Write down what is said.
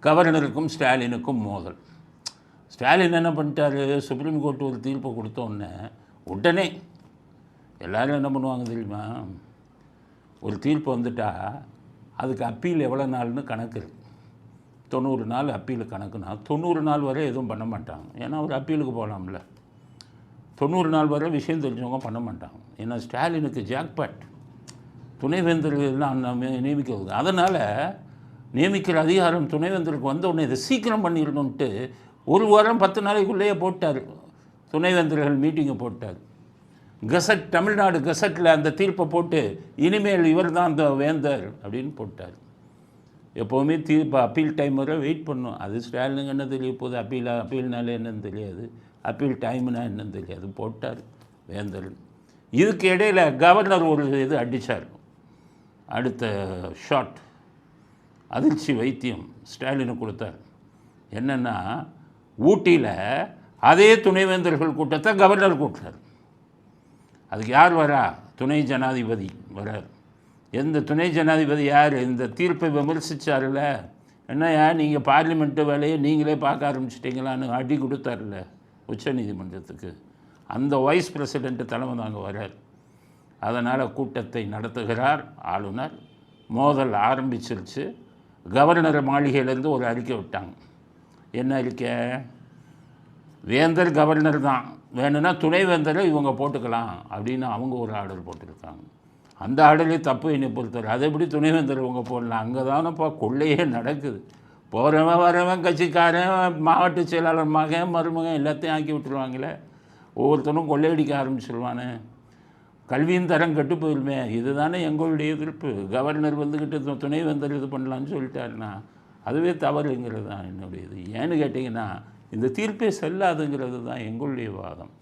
கவர்னருக்கும் ஸ்டாலினுக்கும் மோதல். ஸ்டாலின் என்ன பண்ணிட்டாரு, சுப்ரீம் கோர்ட் ஒரு தீர்ப்பை கொடுத்தோன்னே உடனே எல்லோரும் என்ன பண்ணுவாங்க தெரியுமா, ஒரு தீர்ப்பு வந்துட்டால் அதுக்கு அப்பீல் எவ்வளோ நாள்னு கணக்கு இருக்குது. 90 நாள் அப்பீல் கணக்குனா 90 நாள் வரை எதுவும் பண்ண மாட்டாங்க. ஏன்னா ஒரு அப்பீலுக்கு போகலாம்ல. 90 நாள் வரை விஷயம் தெரிஞ்சவங்க பண்ண மாட்டாங்க. ஏன்னா ஸ்டாலினுக்கு ஜாக்பாட், துணைவேந்தர்கள்லாம் நியமிக்கிறது. அதனால் நியமிக்கிற அதிகாரம் துணைவேந்தருக்கு வந்த உடனே இதை சீக்கிரம் பண்ணிடணுன்ட்டு ஒரு வாரம் 10 நாளைக்குள்ளேயே போட்டார். துணைவேந்தர்கள் மீட்டிங்கை போட்டார். கெசட், தமிழ்நாடு கெசட்டில் அந்த தீர்ப்பை போட்டு இனிமேல் இவர் தான் அந்த வேந்தர் அப்படின்னு போட்டார். எப்போவுமே தீர்ப்பு அப்பீல் டைம் வரை வெயிட் பண்ணும். அது ஸ்டாலினுக்கு என்ன தெரிய போகுது, அப்பீல்னாலே என்னன்னு தெரியாது, அப்பீல் டைம்னா என்னன்னு தெரியாது, போட்டார் வேந்தர். இதுக்கு இடையில் கவர்னர் ஒரு இது அடித்தார். அடுத்த ஷாட் அதிர்ச்சி வைத்தியம் ஸ்டாலினு கொடுத்தார். என்னென்னா, ஊட்டியில் அதே துணைவேந்தர்கள் கூட்டத்தை கவர்னர் கூட்டுறார். அதுக்கு யார் வரா, துணை ஜனாதிபதி வரார். எந்த துணை ஜனாதிபதி யார், இந்த தீர்ப்பை விமர்சித்தார்ல, என்னையா நீங்கள் பார்லிமெண்ட்டு வேலையை நீங்களே பார்க்க ஆரம்பிச்சிட்டிங்களான்னு அடி கொடுத்தார்ல உச்சநீதிமன்றத்துக்கு, அந்த வைஸ் பிரசிடெண்ட்டு தலைமை தாங்க வரார். அதனால் கூட்டத்தை நடத்துகிறார் ஆளுநர். மோதல் ஆரம்பிச்சிருச்சு. கவர்னர் மாளிகையிலேருந்து ஒரு அறிக்கை விட்டாங்க. என்ன அறிக்கை, வேந்தர் கவர்னர் தான், வேணும்னா துணைவேந்தரை இவங்க போட்டுக்கலாம் அப்படின்னு அவங்க ஒரு ஆர்டர் போட்டிருக்காங்க. அந்த ஆர்டரே தப்பு என்னை பொறுத்தவரை. அதை எப்படி துணைவேந்தர் இவங்க போடலாம்? அங்கே தானப்பா கொள்ளையே நடக்குது. போகிறவன் வரவன் கட்சிக்காரன், மாவட்ட செயலாளர் மகன் மருமகன் எல்லாத்தையும் ஆக்கி விட்டுருவாங்களே. ஒவ்வொருத்தனும் கொள்ளையடிக்க ஆரம்பிச்சிருவானே. கல்வியின் தரம் கெட்டு போயிருமே. இது தானே எங்களுடைய எதிர்ப்பு. கவர்னர் வந்துக்கிட்டு துணைவேந்தர் இது பண்ணலான்னு சொல்லிட்டாருன்னா அதுவே தவறுங்கிறது தான் என்னுடைய இது. ஏன்னு கேட்டிங்கன்னா, இந்த தீர்ப்பே செல்லாதுங்கிறது தான் எங்களுடைய வாதம்.